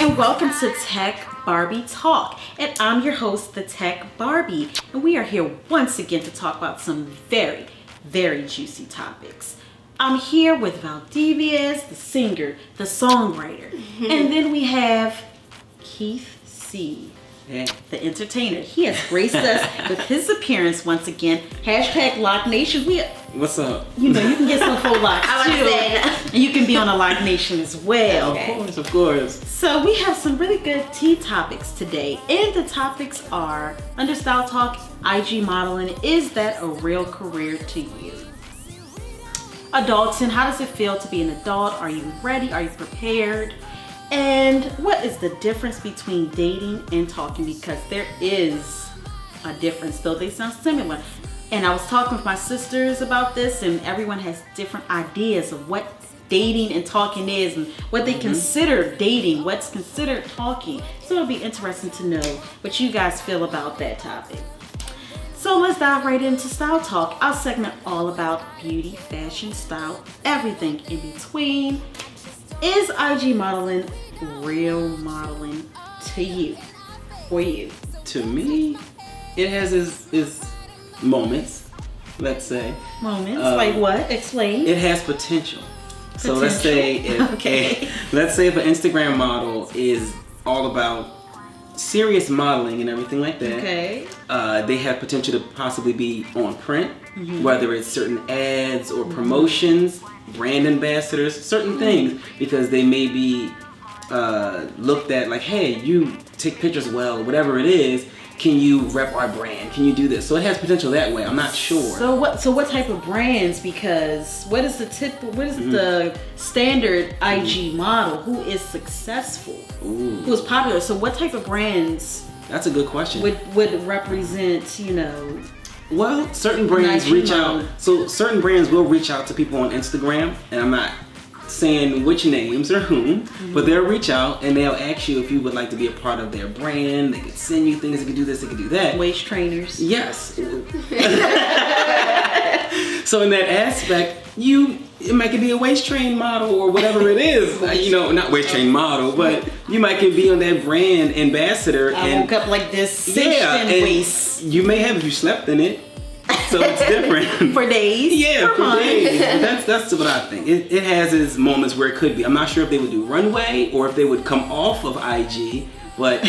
and welcome to Tech Barbie Talk. And I'm your host, the Tech Barbie. And we are here once again to talk about some very, very juicy topics. I'm here with Valdiviez, the singer, the songwriter. And then we have Keith C., the entertainer. He has graced us with his appearance once again. Hashtag Lock Nation. What's up? You know, you can get some full locks too. And you can be on a Lock Nation as well. Okay. Of course. So we have some really good tea topics today. And the topics are, under Style Talk, IG modeling. Is that a real career to you? Adulting, how does it feel to be an adult? Are you ready? Are you prepared? And what is the difference between dating and talking? Because there is a difference, though they sound similar. And I was talking with my sisters about this, and everyone has different ideas of what dating and talking is and what they consider dating, what's considered talking. So it'll be interesting to know what you guys feel about that topic. So let's dive right into Style Talk, our segment all about beauty, fashion, style, everything in between. Is IG modeling real modeling to you? For you? To me, it has its moments, let's say. Moments? Like what? Explain. It has potential. So let's say let's say if an Instagram model is all about serious modeling and everything like that. Okay. They have potential to possibly be on print, whether it's certain ads or promotions, brand ambassadors, certain things, because they may be looked at like, hey, you take pictures well, whatever it is, can you rep our brand? Can you do this? So it has potential that way. I'm not sure. So what type of brands? Because what is the standard IG model who is successful? Ooh. Who is popular? So what type of brands? That's a good question. Would represent, you know? Well, certain brands reach out. So certain brands will reach out to people on Instagram, and I'm not saying which names or whom, but they'll reach out and they'll ask you if you would like to be a part of their brand. They could send you things, they could do this, they could do that. Waist trainers. Yes. So in that aspect, it might be a waist train model or whatever it is. You know, not waist train model, but you might can be on that brand ambassador. I woke up like this, cinched in waist. You may have if you slept in it. So it's different. For days? Yeah, for days. That's what I think. It has its moments where it could be. I'm not sure if they would do runway or if they would come off of IG, but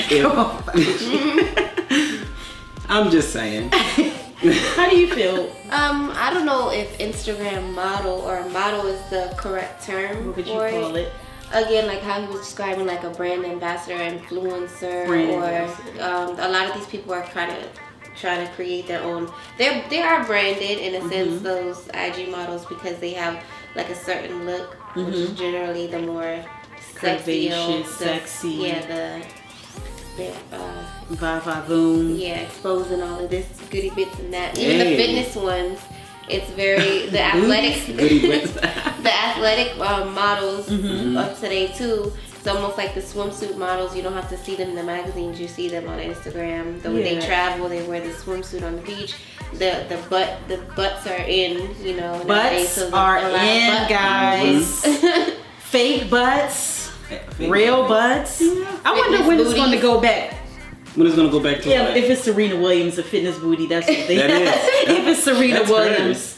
I'm just saying. How do you feel? I don't know if Instagram model or model is the correct term. What would you call it? Again, like how he was describing, like a brand ambassador, influencer, a lot of these people are trying to create their own. They are branded in a sense, those IG models, because they have like a certain look, which is generally the more sexy. Yeah, the va-va-voom. Yeah, exposing all of this goody bits and that. Even the fitness ones, it's very the athletic, the athletic models of today too. It's almost like the swimsuit models. You don't have to see them in the magazines. You see them on Instagram. The way they travel, they wear the swimsuit on the beach. The butts are in. You know, butts so are in, guys. Fake butts. Real butts. I wonder when it's going to go back. When it's going to go back to if it's Serena Williams, a fitness booty, that's what they if it's Serena Williams.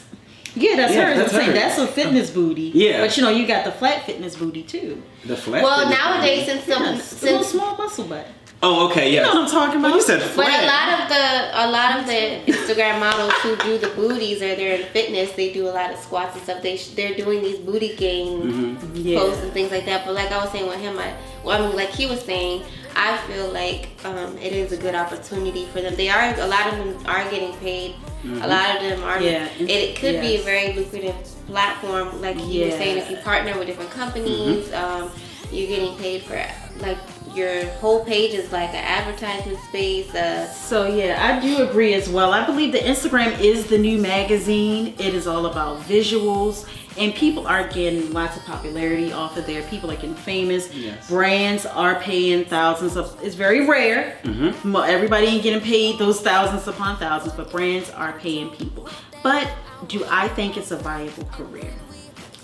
Yeah, that's her. I'm saying that's a fitness booty. Yeah. But you know, you got the flat fitness booty too. The flat nowadays, booty. since small muscle butt. Oh, okay, yes. You know what I'm talking about? You said flat. But a lot of the Instagram models who do the booties, or they're in fitness, they do a lot of squats and stuff. They're doing these booty gain posts and things like that. But like I was saying with him, like he was saying, I feel like it is a good opportunity for them. A lot of them are getting paid. A lot of them are. Yeah. It could be a very lucrative platform. Like he was saying, if you partner with different companies, you're getting paid for like. Your whole page is like an advertisement space. So yeah, I do agree as well. I believe that Instagram is the new magazine. It is all about visuals, and people are getting lots of popularity off of there. People are getting famous. Yes. Brands are paying thousands of. It's very rare. Everybody ain't getting paid those thousands upon thousands, but brands are paying people. But do I think it's a viable career?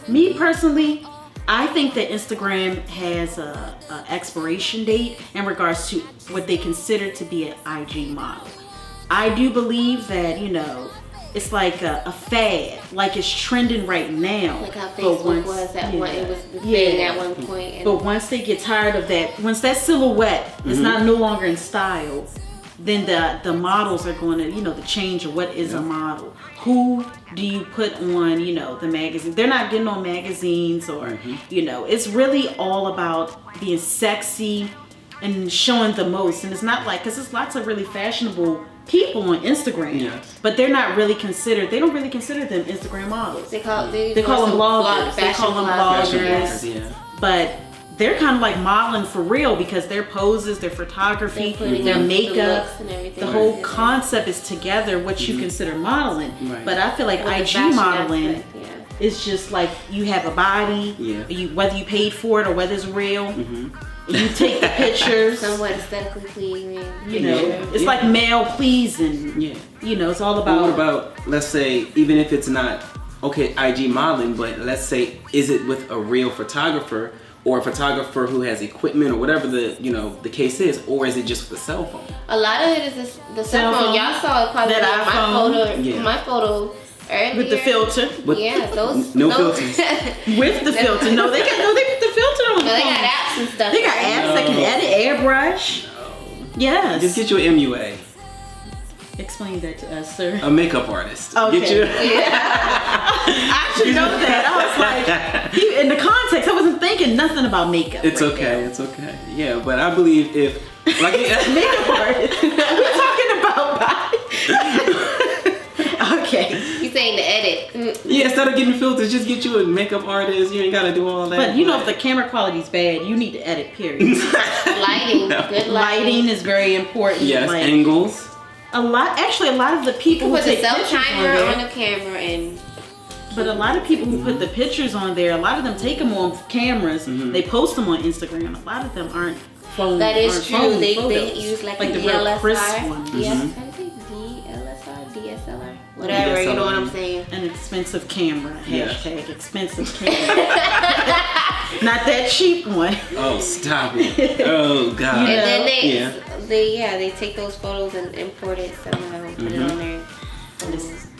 Me personally, I think that Instagram has a expiration date in regards to what they consider to be an IG model. I do believe that, you know, it's like a fad, like it's trending right now. Like how Facebook was at one, it was the thing at one point. And but once they get tired of that, once that silhouette is no longer in style, then the models are going to, you know, the change of what is a model. Who do you put on, you know, the magazine? They're not getting on magazines or, you know, it's really all about being sexy and showing the most. And it's not like, because there's lots of really fashionable people on Instagram, but they're not really considered, they don't really consider them Instagram models. They call them bloggers. They call them bloggers. bloggers. But they're kind of like modeling for real because their poses, their photography, their makeup, the whole concept is together what you consider modeling. But I feel like IG modeling is just like you have a body, whether you paid for it or whether it's real. You take the pictures. Somewhat aesthetically pleasing. You know, it's like male pleasing. You know, it's all about. What about, let's say, even if it's not, IG modeling, but let's say, is it with a real photographer or a photographer who has equipment or whatever the case is, or is it just with a cell phone? A lot of it is the cell phone. Y'all saw it probably my photo earlier. With the filter. Those filters. With the filter. No, they put the filter on. No, they got apps and stuff. They got apps that can edit, airbrush. Yes. Just get you an MUA. Explain that to us, sir. A makeup artist. Okay. Get you. I should know that. I was like, in the context, I wasn't thinking nothing about makeup. It's okay. It's okay. Yeah, but I believe if like makeup artist, we're talking about body. Okay. You saying to edit? Yeah, instead of getting filters, just get you a makeup artist. You ain't gotta do all that. But you know, if the camera quality's bad, you need to edit. Period. Lighting, good lighting is very important. Yes, like, angles. A lot of the people who put take the self pictures timer on the camera and. But a lot of people who put the pictures on there, a lot of them take them on cameras. They post them on Instagram. A lot of them aren't phone. That is true. They use like the DLSR. real crisp ones. DSLR, whatever. You know what I'm saying? An expensive camera. Hashtag expensive camera. Not that cheap one. Oh, stop it. Oh, God. And then they take those photos and import it somehow and put it on there.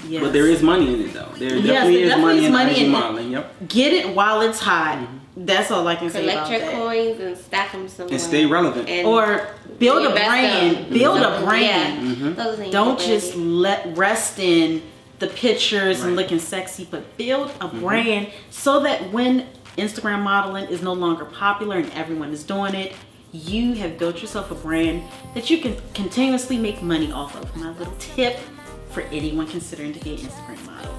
Yes. But there is money in it, though. There definitely is money in IG modeling. Yep. Get it while it's hot. That's all I can say about that. Collect your coins and stack them somewhere. And stay relevant. Or build a brand. Build a brand. Yeah. Don't just rest in the pictures and looking sexy, but build a brand so that when Instagram modeling is no longer popular and everyone is doing it, you have built yourself a brand that you can continuously make money off of. My little tip for anyone considering to be an Instagram model.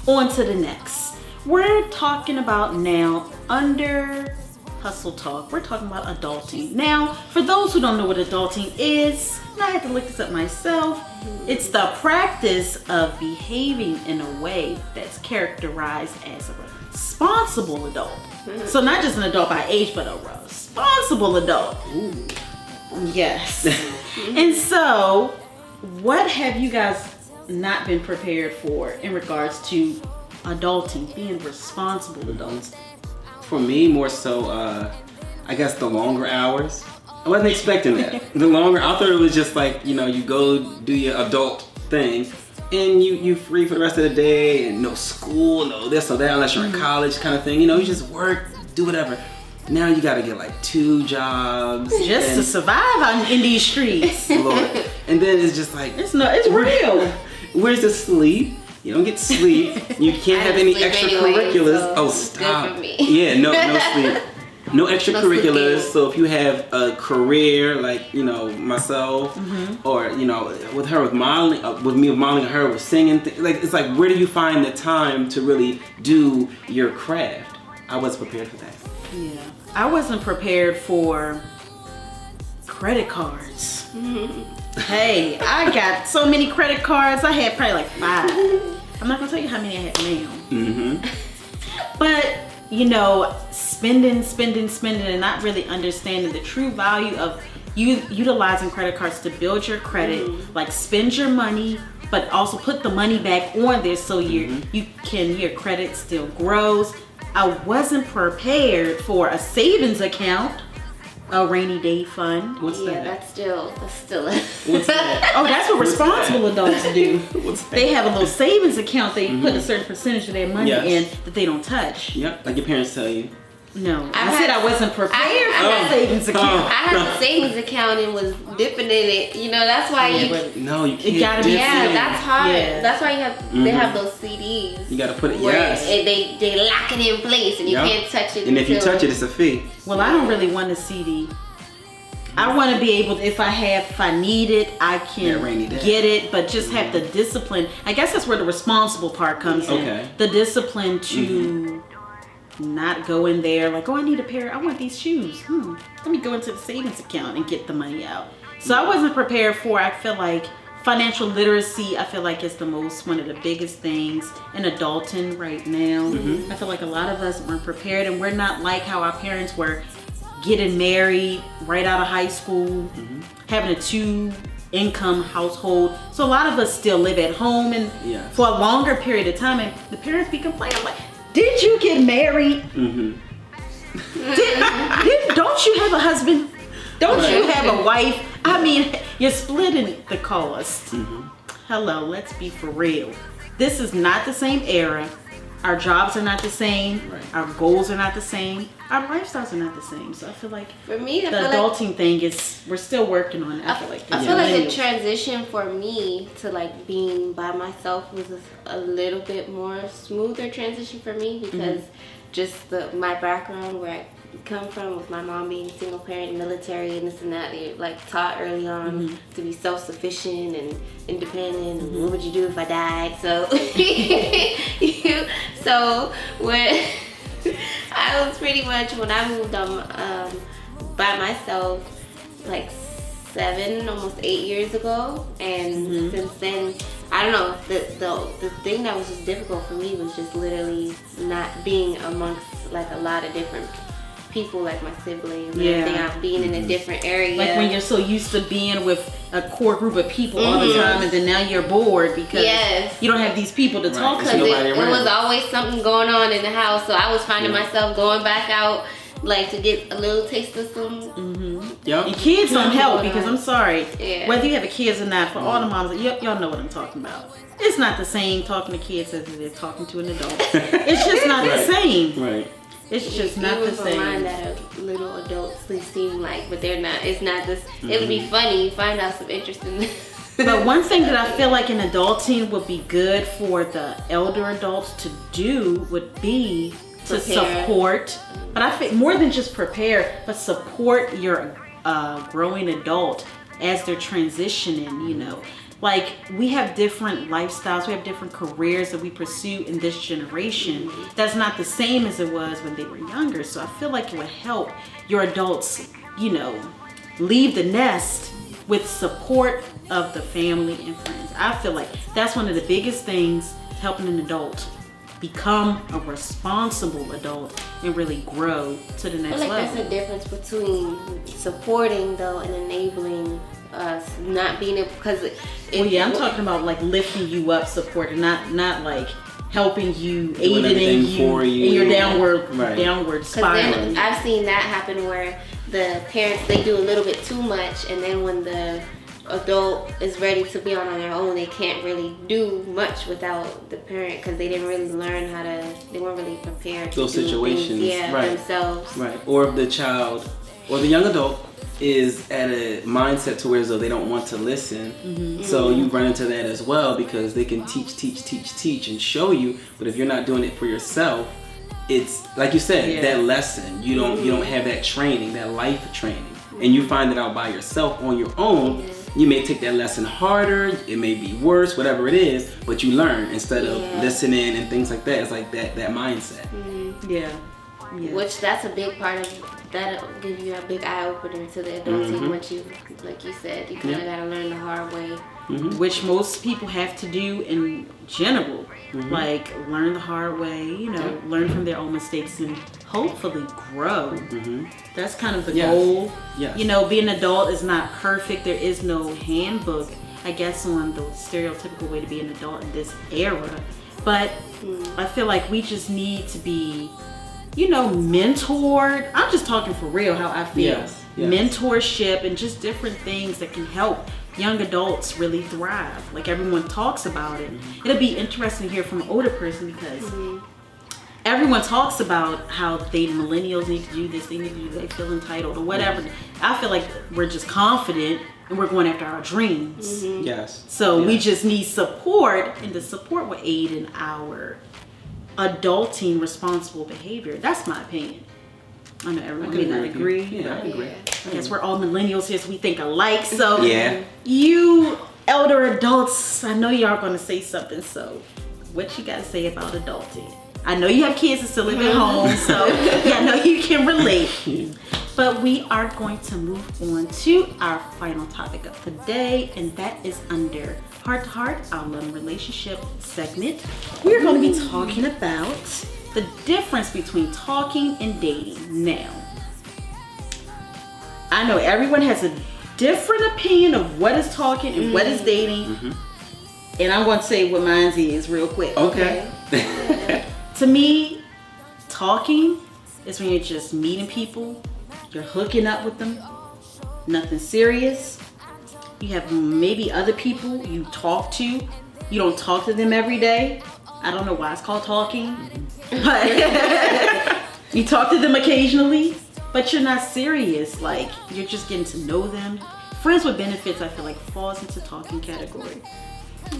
On to the next. We're talking about now under Hustle Talk. We're talking about adulting. Now, for those who don't know what adulting is, and I had to look this up myself, it's the practice of behaving in a way that's characterized as a responsible adult. So not just an adult by age, but a responsible adult. Ooh. Yes. And so, what have you guys not been prepared for in regards to adulting, being responsible adults? For me, more so, I guess the longer hours. I wasn't expecting that. The longer, I thought it was just like, you go do your adult thing and you free for the rest of the day and no school, no this or that, unless you're in college kind of thing. You just work, do whatever. Now you gotta get like 2 jobs. Just to survive in these streets. Lord. And then it's just like, it's real. Where's the sleep? You don't get sleep. You can't have any extracurriculars. So stop. Good for me. Yeah, no sleep. No extracurriculars. So if you have a career like, myself, or, with her with modeling, with me with modeling, her with singing, it's like, where do you find the time to really do your craft? I wasn't prepared for that. Yeah. I wasn't prepared for credit cards. Hey, I got so many credit cards. I had probably like 5. I'm not gonna tell you how many I have now. But spending and not really understanding the true value of utilizing credit cards to build your credit, like spend your money, but also put the money back on there so your credit still grows. I wasn't prepared for a savings account, a rainy day fund. What's that? That's still What's that? Oh, that's what responsible adults do. What's that? They have a little savings account. They put a certain percentage of their money in that they don't touch. Yep, like your parents tell you. No, I said I wasn't prepared for a savings account. I had a savings account and was dipping in it. You know, that's why No, you can't. It gotta be. Yeah, that's hard. Yeah. That's why they have those CDs. You gotta put it. Where Yes. they lock it in place and you can't touch it. And if you touch it, it's a fee. Well, I don't really want a CD. I want to be able to, if I need it, I can get it, but just have the discipline. I guess that's where the responsible part comes in. The discipline to not go in there like, oh, I need a pair. I want these shoes. Let me go into the savings account and get the money out. So I wasn't prepared for. I feel like financial literacy, I feel like is one of the biggest things in adulting right now. I feel like a lot of us weren't prepared, and we're not like how our parents were, getting married right out of high school, having a 2-income household. So a lot of us still live at home and for a longer period of time, and the parents be complaining like, did you get married? Don't you have a husband? Don't you have a wife? I mean, you're splitting the cost. Hello, let's be for real. This is not the same era. Our jobs are not the same. Our goals are not the same. Our lifestyles are not the same. So I feel like for me, the adulting thing is, we're still working on it. I feel like the transition for me to like being by myself was a little bit more smoother transition for me because just my background where I come from with my mom being single parent, military, and this and that. They like taught early on to be self-sufficient and independent. And what would you do if I died? So, so when I was pretty much when I moved on by myself, like 7, almost 8 years ago, and since then, I don't know. The thing that was just difficult for me was just literally not being amongst like a lot of different people, like my siblings and everything. I'm being in a different area. Like when you're so used to being with a core group of people all the time, and then now you're bored because you don't have these people to talk to. Because it was always something going on in the house, so I was finding myself going back out like to get a little taste of some. And kids don't help because I'm sorry, whether you have a kids or not, for all the moms, y'all know what I'm talking about. It's not the same talking to kids as they're talking to an adult. It's just not the same. It's just not the same. Mind that little adults they seem like, but they're not. It's not this. It would be funny. You find out some interesting. But one thing that I feel like in adulting would be good for the elder adults to do would be to support. But I think more than just prepare, but support your growing adult as they're transitioning. You know. Like, we have different lifestyles, we have different careers that we pursue in this generation. That's not the same as it was when they were younger. So I feel like it would help your adults, you know, leave the nest with support of the family and friends. I feel like that's one of the biggest things, helping an adult become a responsible adult and really grow to the next level. I feel like that's the difference between supporting though and enabling us not being able, because I'm talking about like lifting you up, supporting, not like helping you, aiding you in your downward spiral. Then I've seen that happen where the parents, they do a little bit too much, and then when the adult is ready to be on their own, they can't really do much without the parent because they didn't really learn how to, they weren't really prepared to those do situations things, themselves. Or if the child or the young adult is at a mindset to where as though they don't want to listen. So you run into that as well, because they can teach and show you, but if you're not doing it for yourself, it's like you said, that lesson, you don't have that training, that life training, and you find it out by yourself on your own. You may take that lesson harder, it may be worse, whatever it is, but you learn instead of listening and things like that. It's like that mindset. Which that's a big part of, that'll give you a big eye opener to the adulting. Once you, like you said, you kind of gotta learn the hard way. Which most people have to do in general. Like learn the hard way, you know, learn from their own mistakes and hopefully grow. That's kind of the goal. You know, being an adult is not perfect. There is no handbook, I guess, on the stereotypical way to be an adult in this era. But I feel like we just need to be mentored. I'm just talking for real how I feel. Yes. Mentorship and just different things that can help young adults really thrive. Like everyone talks about it. It'll be interesting to hear from an older person because everyone talks about how millennials need to do this, they need to do that, they feel entitled or whatever. I feel like we're just confident and we're going after our dreams. Yes. So we just need support, and the support will aid in our adulting responsible behavior. That's my opinion. I know everyone may not agree. Yeah, I agree. I guess we're all millennials here, so we think alike. So Yeah. you elder adults, I know y'all gonna say something. So what you gotta say about adulting? I know you have kids that still live at home, so I know you can relate. But we are going to move on to our final topic of the day, and that is under Heart to Heart, our love and relationship segment. We're going to be talking about the difference between talking and dating. Now, I know everyone has a different opinion of what is talking and what is dating, and I'm going to say what mine is real quick. Okay. To me, talking is when you're just meeting people, you're hooking up with them, nothing serious. You have maybe other people you talk to. You don't talk to them every day. I don't know why it's called talking, but you talk to them occasionally, but you're not serious. Like, you're just getting to know them. Friends with benefits, I feel like, falls into talking category.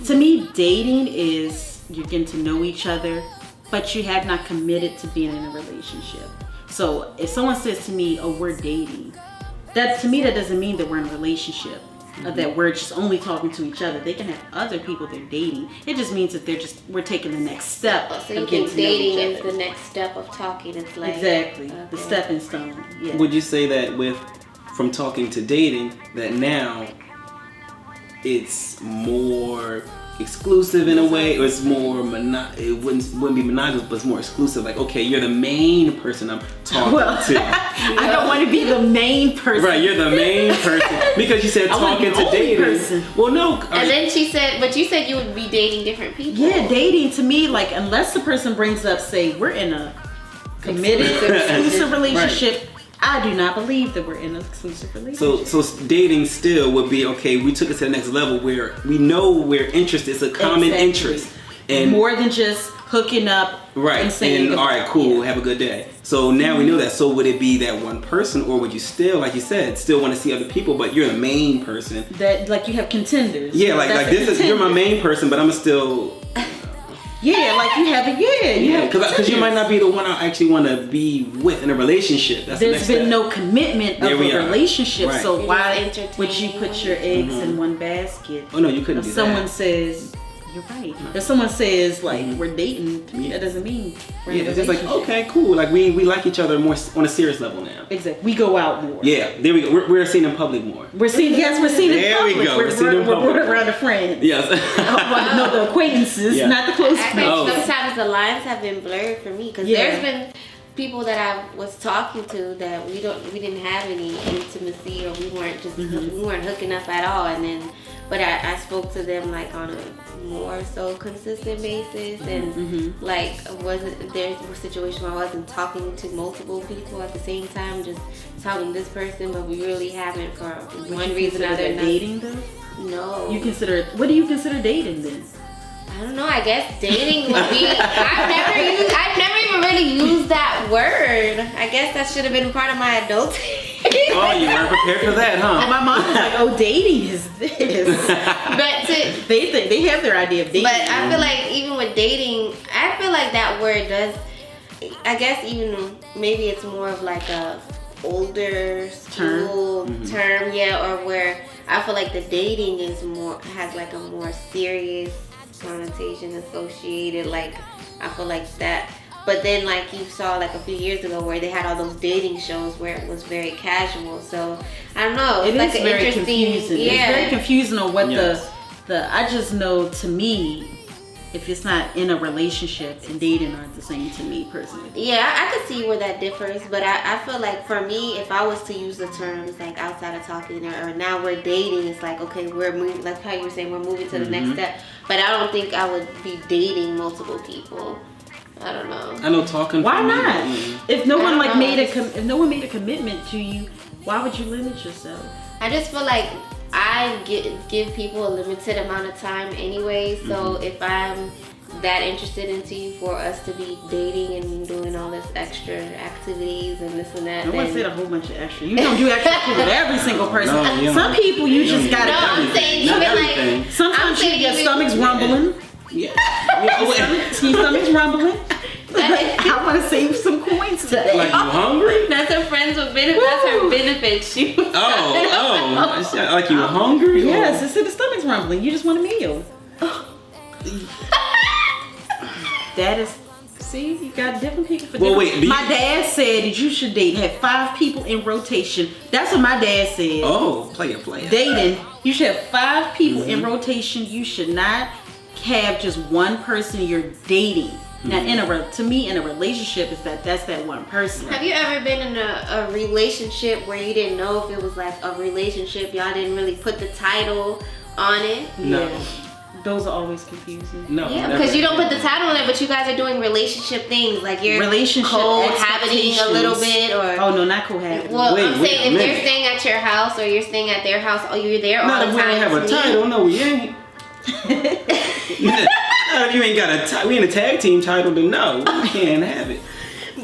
To me, dating is you're getting to know each other, but you have not committed to being in a relationship. So if someone says to me, oh, we're dating, that to me, that doesn't mean that we're in a relationship, or that we're just only talking to each other. They can have other people they're dating. It just means that we're taking the next step. So you think dating is the next step of talking? It's like exactly the stepping stone. Yeah. Would you say that from talking to dating, that now it's more exclusive in a way, or it's more it wouldn't be monogamous, but it's more exclusive? Like, okay, you're the main person I'm talking to. I don't want to be the main person. Right, you're the main person because you said talking to dating. Person. Well, no. And then she said, but you said you would be dating different people. Yeah, dating to me, like, unless the person brings up, say, we're in a committed, exclusive relationship. Right. I do not believe that we're in an exclusive relationship. So dating still would be, okay, we took it to the next level where we know we're interested. It's a common interest. And more than just hooking up and saying, all right, cool, have a good day. So now we know that. So would it be that one person, or would you still, like you said, still want to see other people, but you're the main person? That, like, you have contenders. Yeah, like you're my main person, but I'm still... Yeah, like you have it. Because you might not be the one I actually want to be with in a relationship. There's been no commitment of a relationship, right. So why would you put your eggs in one basket? Oh no, you couldn't do that. Someone says, you're right. If someone says, like, we're dating, that doesn't mean we're in a relationship. It's just like, okay, cool. Like we like each other more on a serious level now. Exactly. We go out more. Yeah, there we go. We're seen in public more. We're seen in public. There we go. We're seen in public. We're around the friends. Yes. No, the acquaintances, not the close friends. Sometimes the lines have been blurred for me because there's been people that I was talking to that we didn't have any intimacy, or we weren't hooking up at all, but I spoke to them like on a more so consistent basis, and like there's a situation where I wasn't talking to multiple people at the same time, just talking to this person, but we really haven't for one reason or another. Dating though? No. What do you consider dating then? I don't know. I guess dating would be. I've never even really used that word. I guess that should have been part of my adulting. Oh, you weren't prepared for that, huh? And my mom was like, "Oh, dating is this." But they have their idea of dating. But I feel like even with dating, I feel like that word does. I guess even maybe it's more of like a older school term, or where I feel like the dating has like a more serious connotation associated. Like I feel like that. But then, like you saw like a few years ago where they had all those dating shows where it was very casual. So I don't know. It's like very interesting. Confusing. Yeah. It's very confusing on what the. I just know, to me, if it's not in a relationship and dating aren't the same to me personally. Yeah, I could see where that differs, but I feel like for me, if I was to use the terms like outside of talking or now we're dating, it's like, okay, we're moving, like how you were saying, we're moving to the next step. But I don't think I would be dating multiple people. I don't know. I know talking. Why not? If no one like if no one made a commitment to you, why would you limit yourself? I just feel like I give people a limited amount of time anyway. So if I'm that interested into you for us to be dating and doing all this extra activities and this and that. I want to say a whole bunch of extra. You don't do extra with every single person. No, some people you just gotta. No, I'm saying Not even everything. like Sometimes your stomach's rumbling. Yeah. Your stomach's rumbling. I want to save some coins today. Like, you hungry? That's her friends with benefits. That's her benefits. She was Like you hungry? Yes, it's the stomach's rumbling. You just want a meal. That is, see, you got different people for different. Wait, my dad said that you should date, have 5 people in rotation. That's what my dad said. Oh, player. Dating, you should have 5 people in rotation. You should not have just one person you're dating. Now, to me, in a relationship, that's that one person. Have you ever been in a relationship where you didn't know if it was like a relationship? Y'all didn't really put the title on it? No. Yeah. Those are always confusing. No. Yeah, never. because you don't put the title on it, but you guys are doing relationship things. Like you're Relationship cohabiting a little expectations. bit or... Oh, no, not cohabiting. Well, Wait, I'm wait saying a if they're minute. staying at your house or you're staying at their house, you're there all Not the if we time. don't have a to me. title. No, we ain't. If you ain't got we in a tag team title, then no, we can't have it.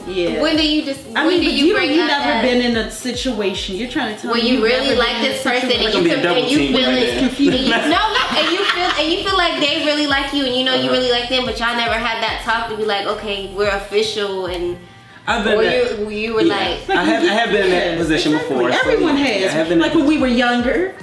Yeah. When do you just? I when mean, do but you bring you up never that? been in a situation. You're trying to tell Where me you really never like been in a this person and situation. you Gonna be a double and you team feel right it, there. confused. and you feel like they really like you and you know you really like them, but y'all never had that talk to be like, okay, we're official and. I've been Or you were like. I have been in that position before. so Everyone yeah, has. I have been Like when we were younger.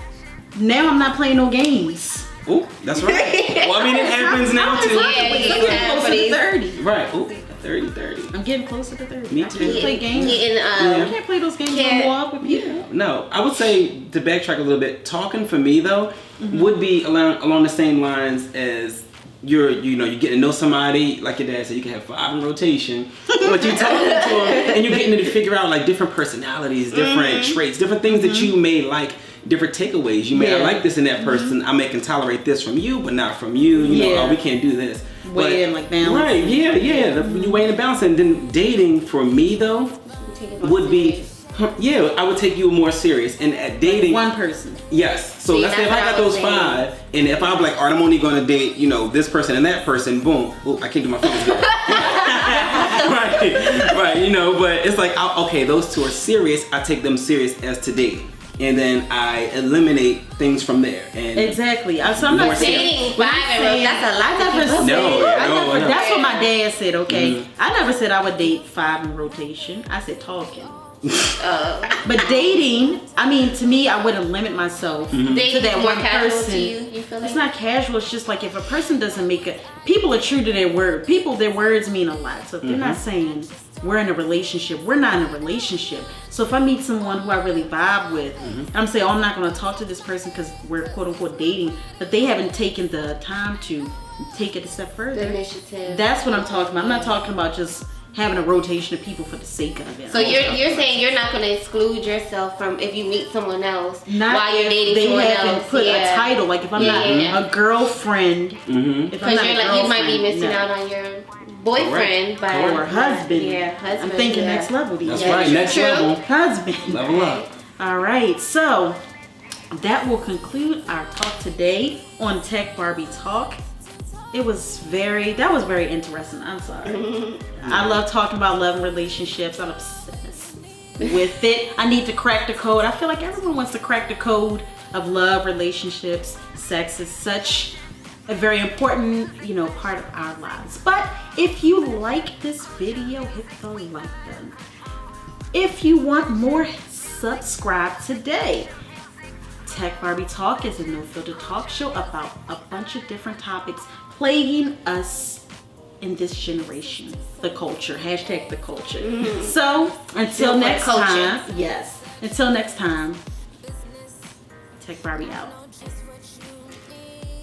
Now I'm not playing no games. Ooh, that's right. Well, I mean, it happens now too. Yeah, I'm you getting have closer to 30. Right. Ooh, 30. I'm getting closer to 30. Me I too. can't play games. I can't play those games no more with people. No, I would say to backtrack a little bit. Talking for me though would be along the same lines as you're getting to know somebody. Like your dad said, you can have 5 in rotation, but you're talking to them and you're getting to figure out like different personalities, different traits, different things that you may like. Different takeaways. You may I like this in that person. I can tolerate this from you, but not from you. You know, oh, we can't do this. Weigh in like balance. Right? Yeah. You weigh in the balance, and then dating for me though would be. I would take you more serious. And at dating, one person. Yes. So See, let's say if I got those 5, and if I'm like, all right, I'm only going to date, this person and that person, boom. Oh, I can't do my fingers good. right. But it's like, okay, those 2 are serious. I take them serious as to date. And then I eliminate things from there. And exactly. So I'm not dating 5 that's a lot. That's what my dad said. Okay, I never said I would date 5 in rotation. I said talking. But dating, to me, I wouldn't limit myself to that one person. You feel like? It's not casual. It's just like if a person doesn't make it. People are true to their word. Their words mean a lot. So if they're not saying we're in a relationship, we're not in a relationship. So if I meet someone who I really vibe with, I'm saying, I'm not going to talk to this person because we're quote unquote dating, but they haven't taken the time to take it a step further. The initiative. That's what I'm talking about. I'm not talking about just having a rotation of people for the sake of it. So you're saying you're not going to exclude yourself from if you meet someone else not while you're dating they someone haven't else. put a title. Like if I'm not a girlfriend, because you might be missing out on your boyfriend or husband. Yeah, husband. I'm thinking next level. That's right, next level. Husband. Level up. All right, so that will conclude our talk today on Tech Barbie Talk. That was very interesting. I'm sorry. I love talking about love and relationships. I'm obsessed with it. I need to crack the code. I feel like everyone wants to crack the code of love, relationships. Sex is such a very important, part of our lives. But if you like this video, hit the like button. If you want more, subscribe today. Tech Barbie Talk is a no-filter talk show about a bunch of different topics plaguing us in this generation. The culture. #the culture. So until next time. Yes. Until next time. Tech Barbie out.